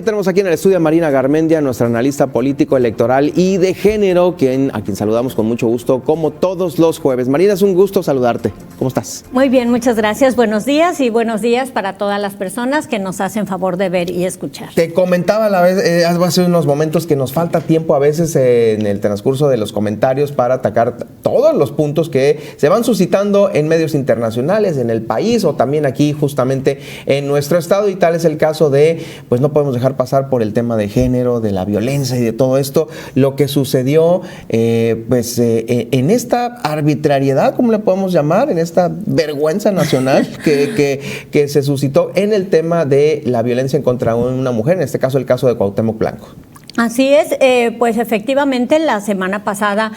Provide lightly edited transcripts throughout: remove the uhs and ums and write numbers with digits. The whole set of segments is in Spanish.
Tenemos aquí en el estudio a Marina Garmendia, nuestra analista político, electoral y de género, a quien saludamos con mucho gusto, como todos los jueves. Marina, es un gusto saludarte. ¿Cómo estás? Muy bien, muchas gracias. Buenos días y buenos días para todas las personas que nos hacen favor de ver y escuchar. Te comentaba hace unos momentos que nos falta tiempo a veces en el transcurso de los comentarios para atacar todos los puntos que se van suscitando en medios internacionales, en el país o también aquí justamente en nuestro estado, y tal es el caso de, pues no podemos dejar pasar por el tema de género, de la violencia y de todo esto, lo que sucedió en esta arbitrariedad, ¿cómo le podemos llamar? En esta vergüenza nacional que se suscitó en el tema de la violencia en contra de una mujer, en este caso el caso de Cuauhtémoc Blanco. Así es, pues efectivamente la semana pasada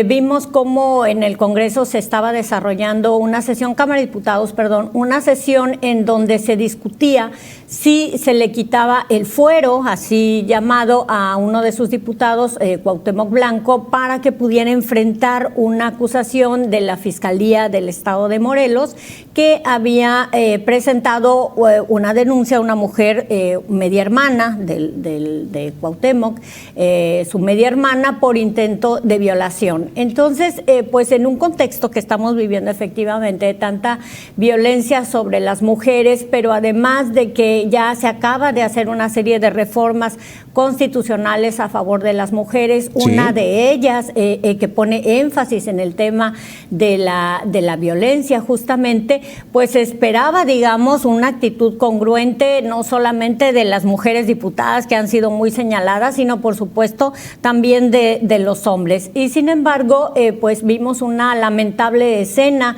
vimos cómo en el Congreso se estaba desarrollando una sesión, Cámara de Diputados, una sesión en donde se discutía si se le quitaba el fuero, así llamado, a uno de sus diputados, Cuauhtémoc Blanco, para que pudiera enfrentar una acusación de la Fiscalía del Estado de Morelos, que había presentado una denuncia a una mujer media hermana de Cuauhtémoc, su media hermana, por intento de violación. Entonces, pues en un contexto que estamos viviendo efectivamente de tanta violencia sobre las mujeres, pero además de que ya se acaba de hacer una serie de reformas constitucionales a favor de las mujeres, una de ellas que pone énfasis en el tema de la violencia justamente, pues esperaba, digamos, una actitud congruente, no solamente de las mujeres diputadas que han sido muy señaladas, sino por supuesto también de los hombres. Y sin embargo, pues vimos una lamentable escena,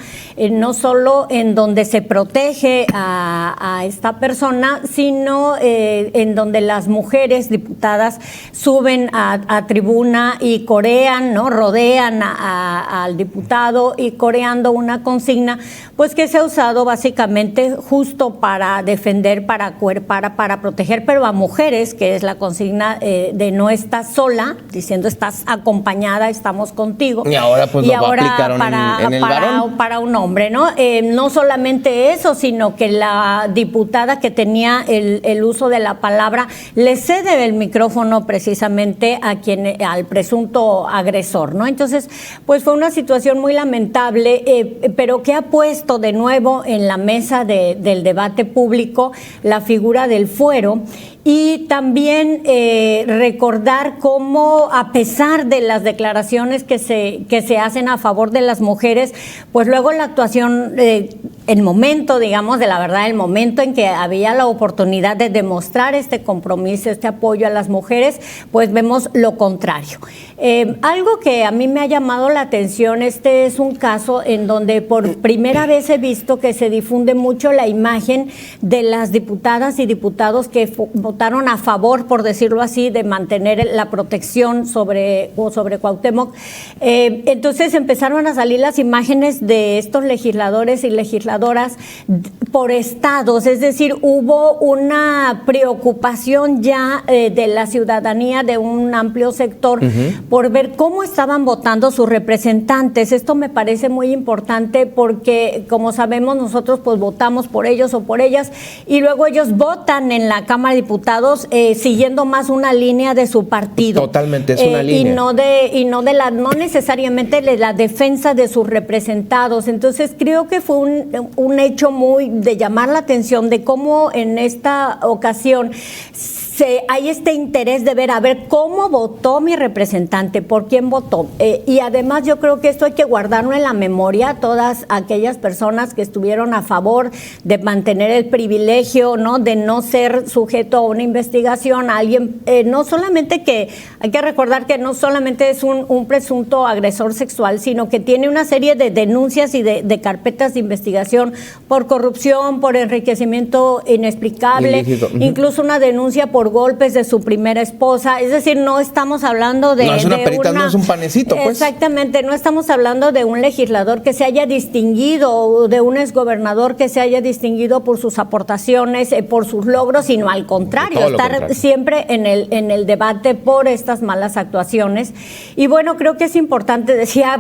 no solo en donde se protege a esta persona, sino en donde las mujeres diputadas suben a tribuna y corean, ¿no? Rodean al diputado y coreando una consigna, pues que se ha usado básicamente justo para defender, para proteger, pero a mujeres, que es la consigna de no estás sola, diciendo estás acompañada, estamos contigo. Y ahora pues lo aplicaron en el varón. Para un hombre, ¿no? No solamente eso, sino que la diputada que tenía el uso de la palabra le cede el micrófono precisamente al presunto agresor, ¿no? Entonces, pues fue una situación muy lamentable, pero que ha puesto de nuevo en la mesa del debate público la figura del fuero. Y también recordar cómo, a pesar de las declaraciones que se hacen a favor de las mujeres, pues luego la actuación, el momento, digamos, de la verdad, el momento en que había la oportunidad de demostrar este compromiso, este apoyo a las mujeres, pues vemos lo contrario. Algo que a mí me ha llamado la atención, este es un caso en donde por primera vez he visto que se difunde mucho la imagen de las diputadas y diputados que votaron a favor, por decirlo así, de mantener la protección sobre Cuauhtémoc. Entonces empezaron a salir las imágenes de estos legisladores y legisladoras por estados, es decir, hubo una preocupación ya de la ciudadanía, de un amplio sector, por ver cómo estaban votando sus representantes. Esto me parece muy importante porque, como sabemos, nosotros pues votamos por ellos o por ellas y luego ellos votan en la Cámara de Diputados siguiendo más una línea de su partido. Totalmente, es una línea. No necesariamente de la defensa de sus representados. Entonces creo que fue un hecho muy de llamar la atención de cómo en esta ocasión hay este interés de ver, a ver cómo votó mi representante, por quién votó. Y además yo creo que esto hay que guardarlo en la memoria, todas aquellas personas que estuvieron a favor de mantener el privilegio, ¿no? De no ser sujeto a una investigación, a alguien, no solamente que, hay que recordar que no solamente es un presunto agresor sexual, sino que tiene una serie de denuncias y de carpetas de investigación por corrupción, por enriquecimiento inexplicable, ilícito. Incluso una denuncia por golpes de su primera esposa. Es decir, no estamos hablando de... No es una perita, no es un panecito, pues. Exactamente, no estamos hablando de un legislador que se haya distinguido o de un exgobernador que se haya distinguido por sus aportaciones, por sus logros, sino al contrario, estar siempre en el debate por estas malas actuaciones. Y bueno, creo que es importante,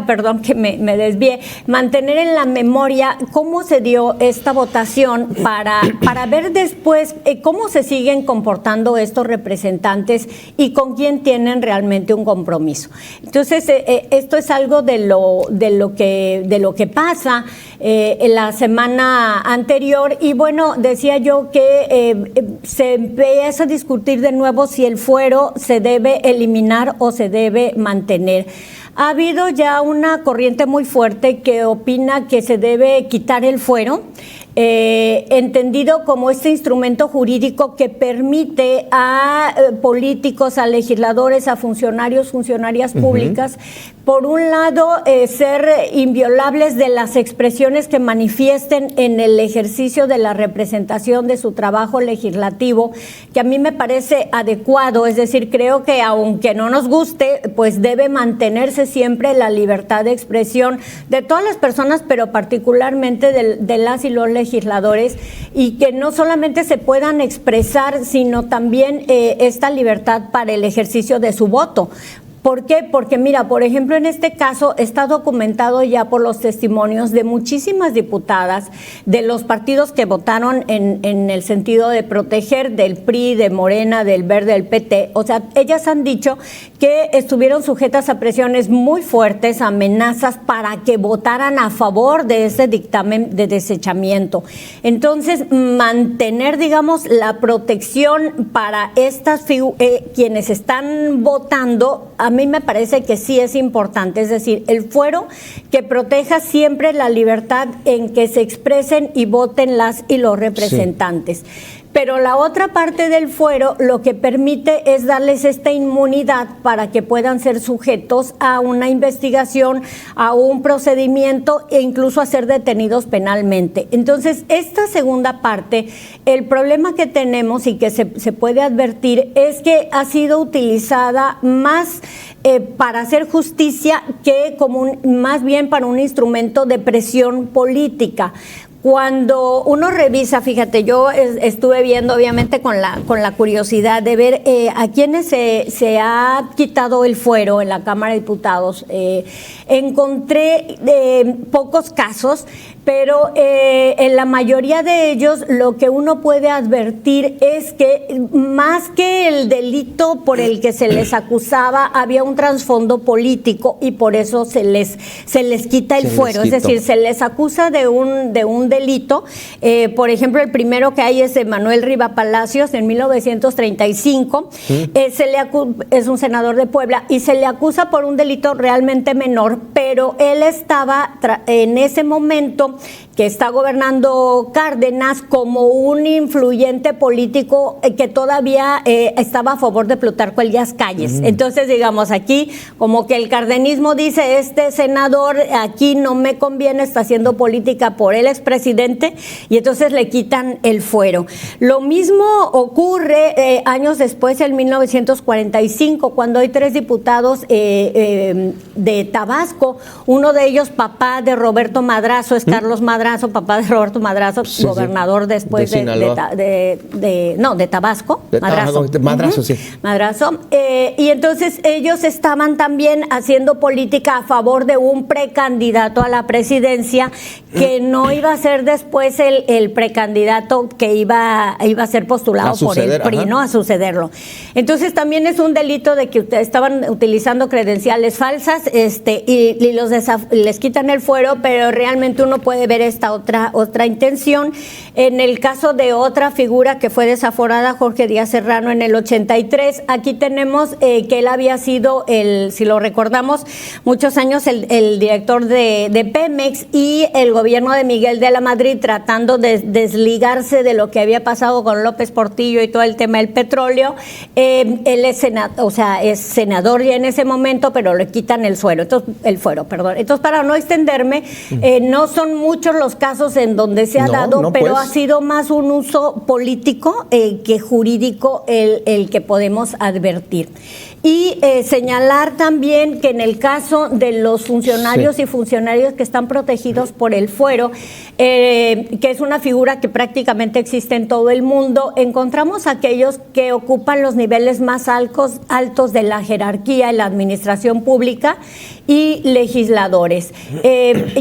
perdón que me desvié, mantener en la memoria cómo se dio esta votación para ver después cómo se siguen comportando haciendo estos representantes y con quién tienen realmente un compromiso. Entonces, esto es algo de lo que pasa en la semana anterior. Y bueno, decía yo que se empieza a discutir de nuevo si el fuero se debe eliminar o se debe mantener. Ha habido ya una corriente muy fuerte que opina que se debe quitar el fuero, entendido como este instrumento jurídico que permite a políticos, a legisladores, a funcionarias públicas, por un lado, ser inviolables de las expresiones que manifiesten en el ejercicio de la representación de su trabajo legislativo, que a mí me parece adecuado. Es decir, creo que aunque no nos guste, pues debe mantenerse siempre la libertad de expresión de todas las personas, pero particularmente de las y los legisladores, y que no solamente se puedan expresar, sino también esta libertad para el ejercicio de su voto. ¿Por qué? Porque mira, por ejemplo, en este caso está documentado ya por los testimonios de muchísimas diputadas de los partidos que votaron en el sentido de proteger, del PRI, de Morena, del Verde, del PT. O sea, ellas han dicho que estuvieron sujetas a presiones muy fuertes, amenazas para que votaran a favor de ese dictamen de desechamiento. Entonces, mantener, digamos, la protección para estas quienes están votando, a mí me parece que sí es importante, es decir, el fuero que proteja siempre la libertad en que se expresen y voten las y los representantes. Sí. Pero la otra parte del fuero lo que permite es darles esta inmunidad para que puedan ser sujetos a una investigación, a un procedimiento e incluso a ser detenidos penalmente. Entonces, esta segunda parte, el problema que tenemos y que se puede advertir es que ha sido utilizada más para hacer justicia que como más bien para un instrumento de presión política. Cuando uno revisa, fíjate, yo estuve viendo obviamente con la curiosidad de ver a quienes se ha quitado el fuero en la Cámara de Diputados. Encontré pocos casos, pero en la mayoría de ellos lo que uno puede advertir es que más que el delito por el que se les acusaba, había un trasfondo político y por eso se les quita el fuero. Es decir, se les acusa de un delito. Por ejemplo, el primero que hay es de Manuel Riva Palacios en 1935. Es un senador de Puebla y se le acusa por un delito realmente menor, pero él estaba en ese momento que está gobernando Cárdenas como un influyente político que todavía estaba a favor de Plutarco Elías Calles. Entonces, digamos, aquí como que el cardenismo dice, este senador aquí no me conviene, está haciendo política por el expresidente, y entonces le quitan el fuero. Lo mismo ocurre años después, en 1945, cuando hay 3 diputados de Tabasco, uno de ellos papá de Roberto Madrazo, es Carlos Madrazo, papá de Roberto Madrazo, gobernador después de Tabasco. Madrazo, sí. Madrazo. Y entonces ellos estaban también haciendo política a favor de un precandidato a la presidencia que no iba a ser después el precandidato que iba a ser postulado por el PRI, ¿no? A sucederlo. Entonces también es un delito de que ustedes estaban utilizando credenciales falsas y les quitan el fuero, pero realmente uno puede ver esta otra intención. En el caso de otra figura que fue desaforada, Jorge Díaz Serrano, en el 83, aquí tenemos que él había sido, si lo recordamos, muchos años el director de Pemex, y el gobierno de Miguel de la Madrid, tratando de desligarse de lo que había pasado con López Portillo y todo el tema del petróleo. Él es senador ya en ese momento, pero le quitan el fuero. Entonces, para no extenderme, no son muchos los casos en donde se ha dado, pero ha sido más un uso político que jurídico el que podemos advertir. Y señalar también que en el caso de los funcionarios y funcionarias que están protegidos por el fuero, que es una figura que prácticamente existe en todo el mundo, encontramos aquellos que ocupan los niveles más altos de la jerarquía en la administración pública y legisladores.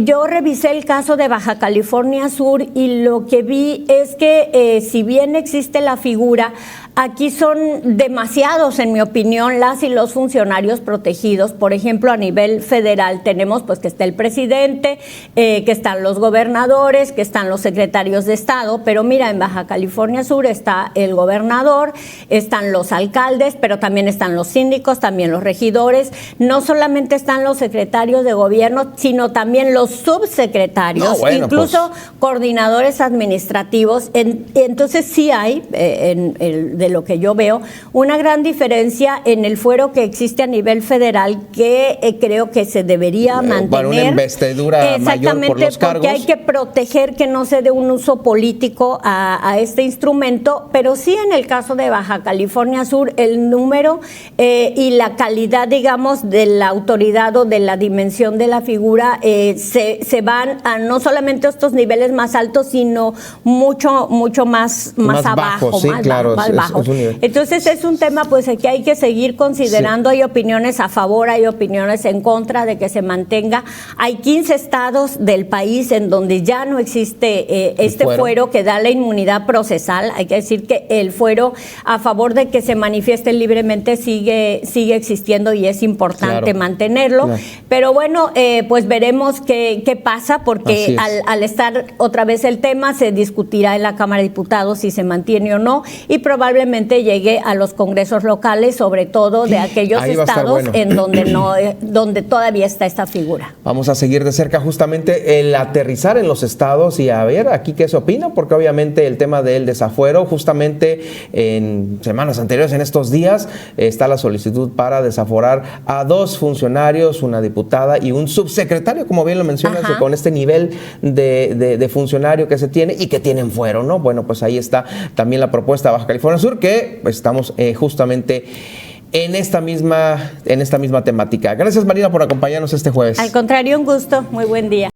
Yo revisé el caso de Baja California Sur y lo que vi es que si bien existe la figura, Aquí son demasiados, en mi opinión, las y los funcionarios protegidos. Por ejemplo, a nivel federal tenemos pues que está el presidente, que están los gobernadores, que están los secretarios de Estado, pero mira, en Baja California Sur está el gobernador, están los alcaldes, pero también están los síndicos, también los regidores. No solamente están los secretarios de gobierno, sino también los subsecretarios, no, bueno, incluso pues, coordinadores administrativos. Entonces sí hay, de lo que yo veo, una gran diferencia en el fuero que existe a nivel federal que creo que se debería mantener. Para una investidura mayor por los cargos. Porque hay que proteger que no se dé un uso político a este instrumento, pero sí en el caso de Baja California Sur, el número y la calidad, digamos, de la autoridad o de la dimensión de la figura se van a no solamente estos niveles más altos, sino mucho más abajo, bajo, sí, más claro, bajo. Es Entonces es un tema pues que hay que seguir considerando. Sí. Hay opiniones a favor, hay opiniones en contra de que se mantenga. Hay 15 estados del país en donde ya no existe este fuero que da la inmunidad procesal. Hay que decir que el fuero a favor de que se manifieste libremente sigue existiendo y es importante mantenerlo. Claro. Pero bueno, pues veremos qué pasa, porque al estar otra vez el tema, se discutirá en la Cámara de Diputados si se mantiene o no, y probablemente llegue a los congresos locales, sobre todo de aquellos estados en donde todavía está esta figura. Vamos a seguir de cerca justamente el aterrizar en los estados y a ver aquí qué se opina, porque obviamente el tema del desafuero, justamente en semanas anteriores, en estos días, está la solicitud para desaforar a 2 funcionarios, una diputada y un subsecretario, como bien lo mencionas, con este nivel de funcionario que se tiene y que tienen fuero, ¿no? Bueno, pues ahí está también la propuesta de Baja California Sur, que pues, estamos justamente en esta misma temática. Gracias, Marina, por acompañarnos este jueves. Al contrario, un gusto. Muy buen día.